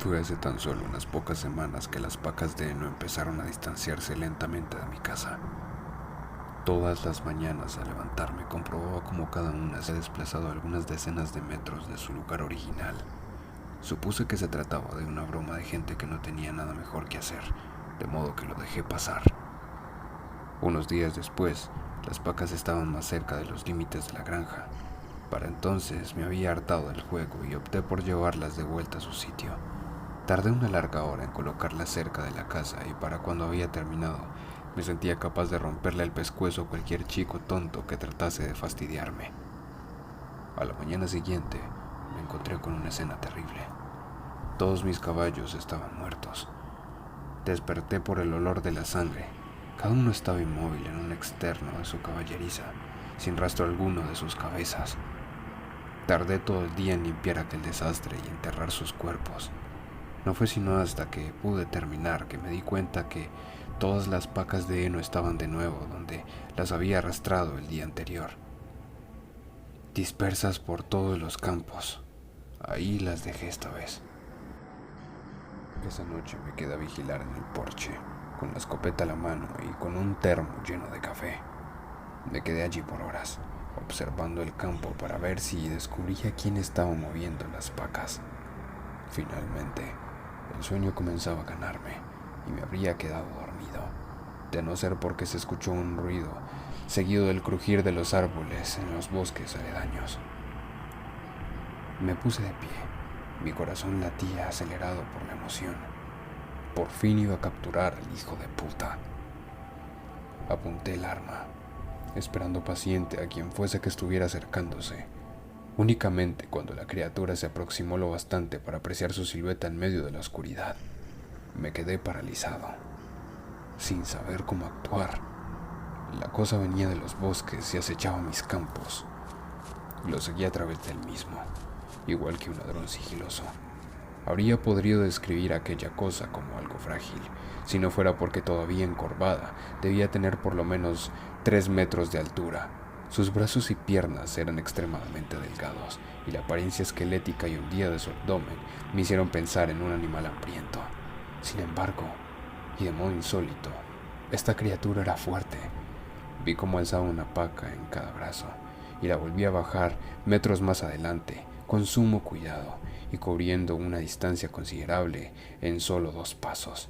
Fue hace tan solo unas pocas semanas que las pacas de heno empezaron a distanciarse lentamente de mi casa. Todas las mañanas al levantarme comprobaba cómo cada una se ha desplazado algunas decenas de metros de su lugar original. Supuse que se trataba de una broma de gente que no tenía nada mejor que hacer, de modo que lo dejé pasar. Unos días después, las pacas estaban más cerca de los límites de la granja. Para entonces me había hartado del juego y opté por llevarlas de vuelta a su sitio. Tardé una larga hora en colocarlas cerca de la casa y para cuando había terminado, me sentía capaz de romperle el pescuezo a cualquier chico tonto que tratase de fastidiarme. A la mañana siguiente, me encontré con una escena terrible. Todos mis caballos estaban muertos. Desperté por el olor de la sangre. Cada uno estaba inmóvil en un externo de su caballeriza, sin rastro alguno de sus cabezas. Tardé todo el día en limpiar aquel desastre y enterrar sus cuerpos. No fue sino hasta que pude terminar que me di cuenta que todas las pacas de heno estaban de nuevo donde las había arrastrado el día anterior, dispersas por todos los campos. Ahí las dejé esta vez. Esa noche me quedé a vigilar en el porche, con la escopeta a la mano y con un termo lleno de café. Me quedé allí por horas, observando el campo para ver si descubría quién estaba moviendo las pacas. Finalmente, el sueño comenzaba a ganarme y me habría quedado dormido, de no ser porque se escuchó un ruido, seguido del crujir de los árboles en los bosques aledaños. Me puse de pie, mi corazón latía acelerado por la emoción. Por fin iba a capturar al hijo de puta. Apunté el arma, esperando paciente a quien fuese que estuviera acercándose. Únicamente cuando la criatura se aproximó lo bastante para apreciar su silueta en medio de la oscuridad, me quedé paralizado, sin saber cómo actuar. La cosa venía de los bosques y acechaba mis campos. Lo seguía a través del mismo, igual que un ladrón sigiloso. Habría podido describir aquella cosa como algo frágil, si no fuera porque todavía encorvada, debía tener por lo menos 3 metros de altura. Sus brazos y piernas eran extremadamente delgados, y la apariencia esquelética y hundida de su abdomen me hicieron pensar en un animal hambriento. Sin embargo, y de modo insólito, esta criatura era fuerte. Vi cómo alzaba una paca en cada brazo, y la volví a bajar metros más adelante, con sumo cuidado, y cubriendo una distancia considerable en solo 2 pasos.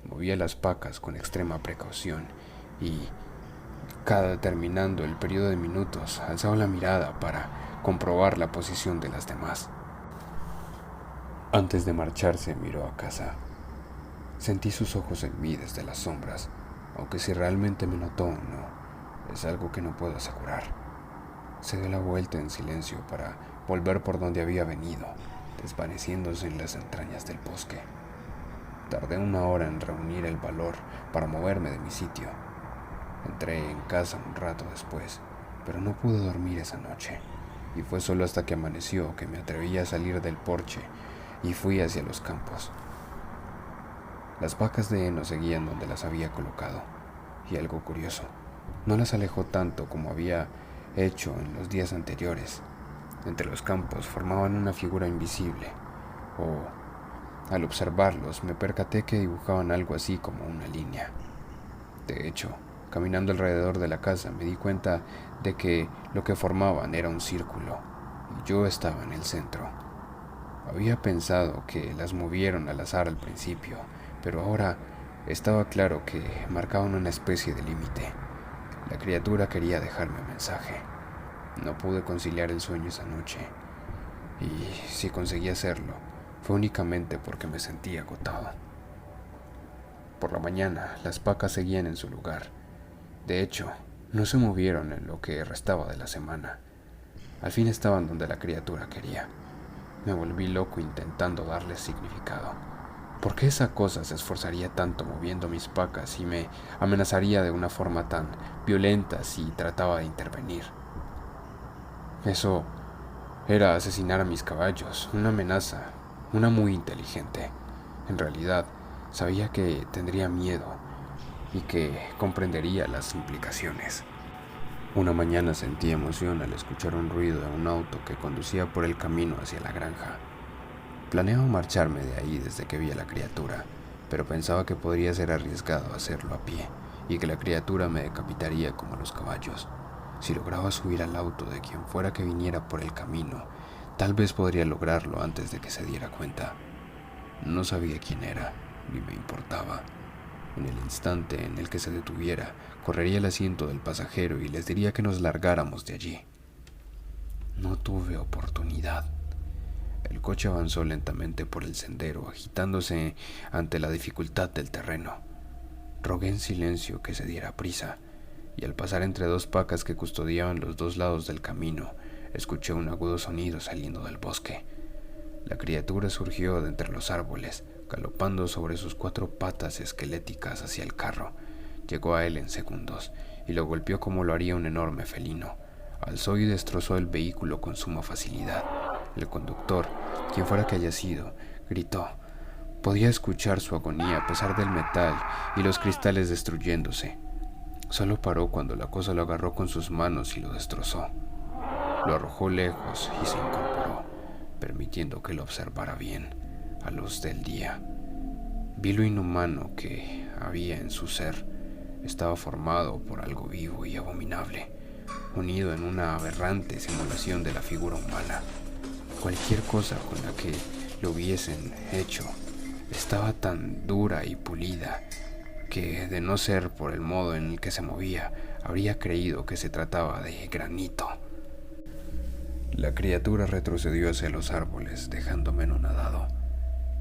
Movía las pacas con extrema precaución, y cada terminando el periodo de minutos, alzaba la mirada para comprobar la posición de las demás. Antes de marcharse, miró a casa. Sentí sus ojos en mí desde las sombras, aunque si realmente me notó o no, es algo que no puedo asegurar. Se dio la vuelta en silencio para volver por donde había venido, desvaneciéndose en las entrañas del bosque. Tardé 1 hora en reunir el valor para moverme de mi sitio. Entré en casa un rato después, pero no pude dormir esa noche, y fue solo hasta que amaneció que me atreví a salir del porche y fui hacia los campos. Las pacas de heno seguían donde las había colocado, y algo curioso, no las alejó tanto como había hecho en los días anteriores. Entre los campos formaban una figura invisible, al observarlos me percaté que dibujaban algo así como una línea. De hecho, caminando alrededor de la casa me di cuenta de que lo que formaban era un círculo, y yo estaba en el centro. Había pensado que las movieron al azar al principio, pero ahora estaba claro que marcaban una especie de límite. La criatura quería dejarme un mensaje. No pude conciliar el sueño esa noche, y si conseguí hacerlo, fue únicamente porque me sentía agotado. Por la mañana, las pacas seguían en su lugar. De hecho, no se movieron en lo que restaba de la semana. Al fin estaban donde la criatura quería. Me volví loco intentando darles significado. ¿Por qué esa cosa se esforzaría tanto moviendo mis pacas y me amenazaría de una forma tan violenta si trataba de intervenir? Eso era asesinar a mis caballos, una amenaza, una muy inteligente. En realidad, sabía que tendría miedo y que comprendería las implicaciones. Una mañana sentí emoción al escuchar un ruido de un auto que conducía por el camino hacia la granja. Planeaba marcharme de ahí desde que vi a la criatura, pero pensaba que podría ser arriesgado hacerlo a pie y que la criatura me decapitaría como a los caballos. Si lograba subir al auto de quien fuera que viniera por el camino, tal vez podría lograrlo antes de que se diera cuenta. No sabía quién era, ni me importaba. En el instante en el que se detuviera, correría el asiento del pasajero y les diría que nos largáramos de allí. No tuve oportunidad. El coche avanzó lentamente por el sendero, agitándose ante la dificultad del terreno. Rogué en silencio que se diera prisa, y al pasar entre dos pacas que custodiaban los dos lados del camino, escuché un agudo sonido saliendo del bosque. La criatura surgió de entre los árboles, galopando sobre sus 4 patas esqueléticas hacia el carro. Llegó a él en segundos, y lo golpeó como lo haría un enorme felino. Alzó y destrozó el vehículo con suma facilidad. El conductor, quien fuera que haya sido, gritó. Podía escuchar su agonía a pesar del metal y los cristales destruyéndose. Solo paró cuando la cosa lo agarró con sus manos y lo destrozó. Lo arrojó lejos y se incorporó, permitiendo que lo observara bien, a luz del día. Vi lo inhumano que había en su ser. Estaba formado por algo vivo y abominable, unido en una aberrante simulación de la figura humana. Cualquier cosa con la que lo hubiesen hecho estaba tan dura y pulida que, de no ser por el modo en el que se movía, habría creído que se trataba de granito. La criatura retrocedió hacia los árboles, dejándome anonadado.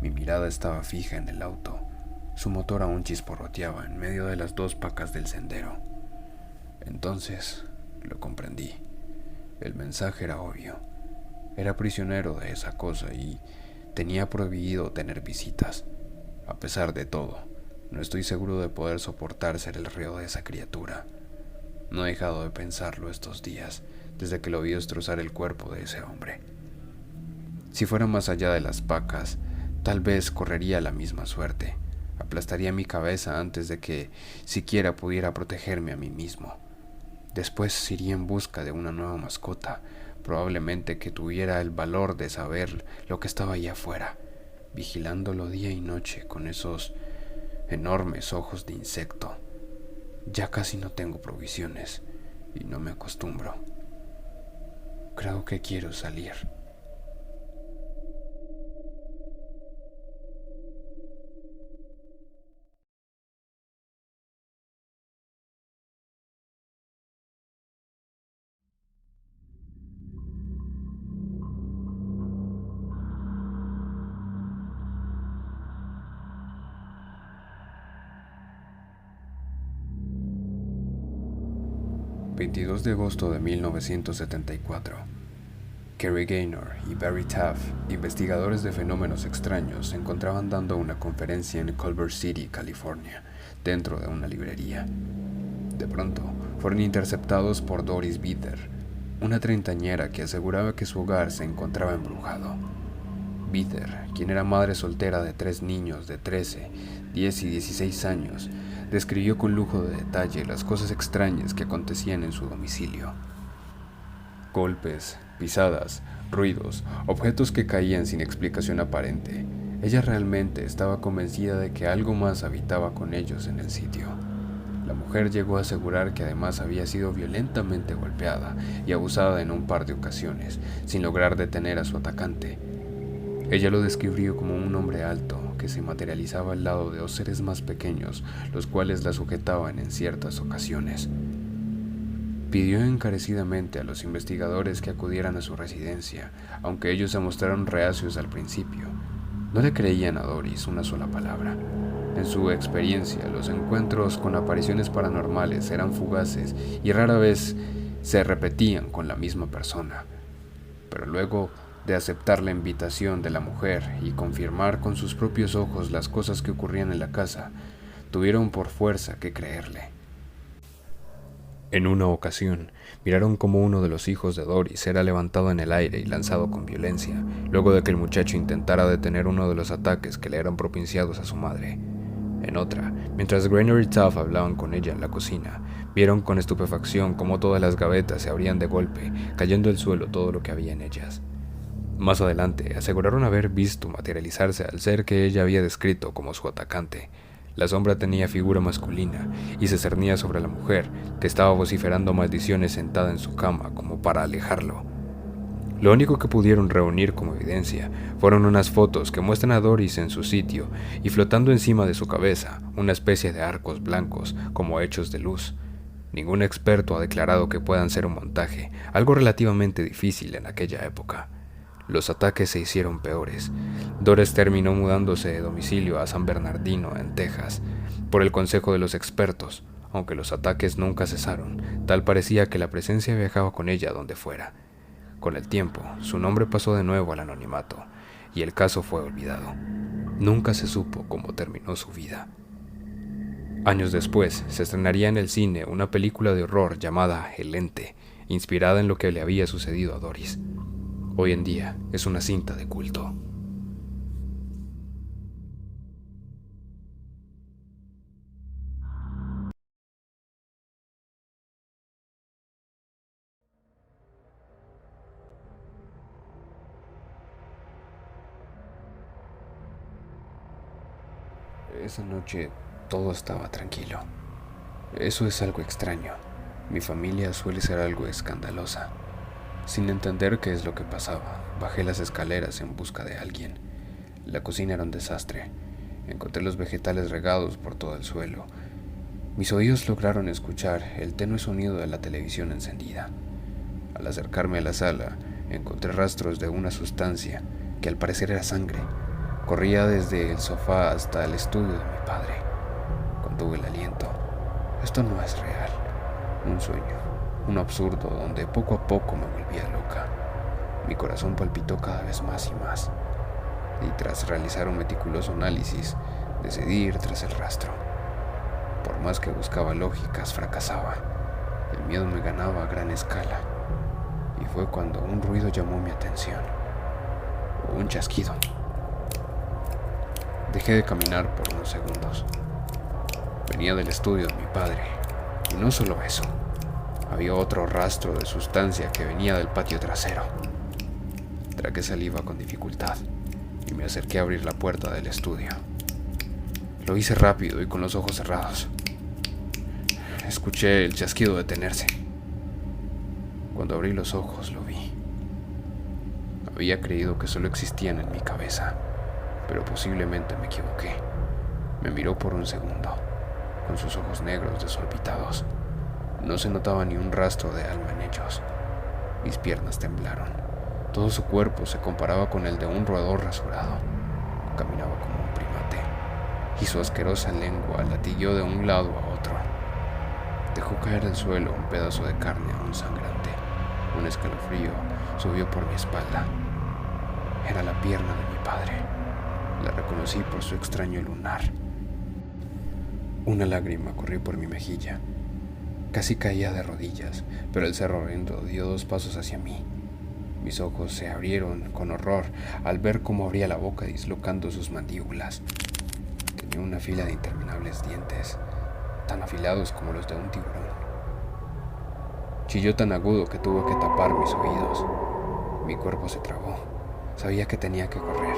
Mi mirada estaba fija en el auto. Su motor aún chisporroteaba en medio de las 2 pacas del sendero. Entonces lo comprendí. El mensaje era obvio. Era prisionero de esa cosa y tenía prohibido tener visitas. A pesar de todo, no estoy seguro de poder soportar ser el reo de esa criatura. No he dejado de pensarlo estos días, desde que lo vi destrozar el cuerpo de ese hombre. Si fuera más allá de las pacas, tal vez correría la misma suerte. Aplastaría mi cabeza antes de que siquiera pudiera protegerme a mí mismo. Después iría en busca de una nueva mascota, probablemente que tuviera el valor de saber lo que estaba allá afuera, vigilándolo día y noche con esos enormes ojos de insecto. Ya casi no tengo provisiones y no me acostumbro. Creo que quiero salir. ...22 de agosto de 1974... Kerry Gaynor y Barry Taff, investigadores de fenómenos extraños, se encontraban dando una conferencia en Culver City, California, dentro de una librería. De pronto, fueron interceptados por Doris Bitter, una treintañera que aseguraba que su hogar se encontraba embrujado. Bitter, quien era madre soltera de 3 niños de 13, 10 y 16 años, describió con lujo de detalle las cosas extrañas que acontecían en su domicilio. Golpes, pisadas, ruidos, objetos que caían sin explicación aparente. Ella realmente estaba convencida de que algo más habitaba con ellos en el sitio. La mujer llegó a asegurar que además había sido violentamente golpeada y abusada en un par de ocasiones, sin lograr detener a su atacante. Ella lo describió como un hombre alto que se materializaba al lado de 2 seres más pequeños, los cuales la sujetaban en ciertas ocasiones. Pidió encarecidamente a los investigadores que acudieran a su residencia, aunque ellos se mostraron reacios al principio. No le creían a Doris una sola palabra. En su experiencia, los encuentros con apariciones paranormales eran fugaces y rara vez se repetían con la misma persona. Pero luego de aceptar la invitación de la mujer y confirmar con sus propios ojos las cosas que ocurrían en la casa, tuvieron por fuerza que creerle. En una ocasión, miraron cómo uno de los hijos de Doris era levantado en el aire y lanzado con violencia, luego de que el muchacho intentara detener uno de los ataques que le eran propiciados a su madre. En otra, mientras Gaynor y Taff hablaban con ella en la cocina, vieron con estupefacción cómo todas las gavetas se abrían de golpe, cayendo al suelo todo lo que había en ellas. Más adelante, aseguraron haber visto materializarse al ser que ella había descrito como su atacante. La sombra tenía figura masculina y se cernía sobre la mujer, que estaba vociferando maldiciones sentada en su cama como para alejarlo. Lo único que pudieron reunir como evidencia fueron unas fotos que muestran a Doris en su sitio y flotando encima de su cabeza una especie de arcos blancos como hechos de luz. Ningún experto ha declarado que puedan ser un montaje, algo relativamente difícil en aquella época. Los ataques se hicieron peores. Doris terminó mudándose de domicilio a San Bernardino, en Texas, por el consejo de los expertos. Aunque los ataques nunca cesaron, tal parecía que la presencia viajaba con ella donde fuera. Con el tiempo, su nombre pasó de nuevo al anonimato, y el caso fue olvidado. Nunca se supo cómo terminó su vida. Años después, se estrenaría en el cine una película de horror llamada El Ente, inspirada en lo que le había sucedido a Doris. Hoy en día es una cinta de culto. Esa noche todo estaba tranquilo. Eso es algo extraño. Mi familia suele ser algo escandalosa. Sin entender qué es lo que pasaba, bajé las escaleras en busca de alguien. La cocina era un desastre. Encontré los vegetales regados por todo el suelo. Mis oídos lograron escuchar el tenue sonido de la televisión encendida. Al acercarme a la sala, encontré rastros de una sustancia que al parecer era sangre. Corría desde el sofá hasta el estudio de mi padre. Contuve el aliento. Esto no es real. Un sueño, un absurdo donde poco a poco me volvía loca. Mi corazón palpitó cada vez más y más. Y tras realizar un meticuloso análisis, decidí ir tras el rastro. Por más que buscaba lógicas, fracasaba. El miedo me ganaba a gran escala. Y fue cuando un ruido llamó mi atención. Un chasquido. Dejé de caminar por unos segundos. Venía del estudio de mi padre. Y no solo eso. Había otro rastro de sustancia que venía del patio trasero. Tragué saliva con dificultad y me acerqué a abrir la puerta del estudio. Lo hice rápido y con los ojos cerrados. Escuché el chasquido detenerse. Cuando abrí los ojos lo vi. Había creído que solo existían en mi cabeza, pero posiblemente me equivoqué. Me miró por un segundo, con sus ojos negros desorbitados. No se notaba ni un rastro de alma en ellos. Mis piernas temblaron. Todo su cuerpo se comparaba con el de un roedor rasurado. Caminaba como un primate, y su asquerosa lengua latigueó de un lado a otro. Dejó caer al suelo un pedazo de carne aún sangrante. Un escalofrío subió por mi espalda. Era la pierna de mi padre. La reconocí por su extraño lunar. Una lágrima corrió por mi mejilla. Casi caía de rodillas, pero el ser horrendo dio 2 pasos hacia mí. Mis ojos se abrieron con horror al ver cómo abría la boca dislocando sus mandíbulas. Tenía una fila de interminables dientes, tan afilados como los de un tiburón. Chilló tan agudo que tuve que tapar mis oídos. Mi cuerpo se trabó. Sabía que tenía que correr,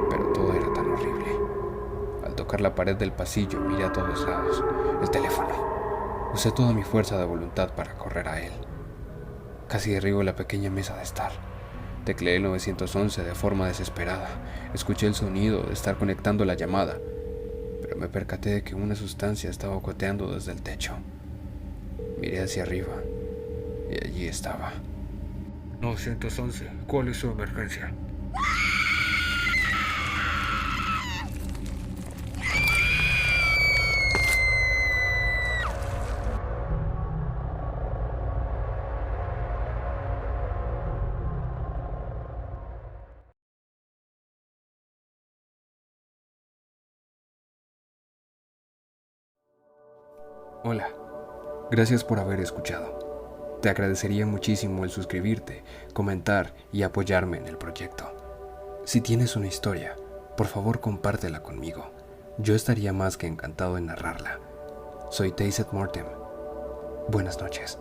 pero todo era tan horrible. Al tocar la pared del pasillo, miré a todos lados. El teléfono. Usé toda mi fuerza de voluntad para correr a él. Casi derribo la pequeña mesa de estar. Tecleé el 911 de forma desesperada. Escuché el sonido de estar conectando la llamada, pero me percaté de que una sustancia estaba goteando desde el techo. Miré hacia arriba y allí estaba. 911, ¿cuál es su emergencia? Hola, gracias por haber escuchado. Te agradecería muchísimo el suscribirte, comentar y apoyarme en el proyecto. Si tienes una historia, por favor compártela conmigo. Yo estaría más que encantado en narrarla. Soy Tayset Mortem. Buenas noches.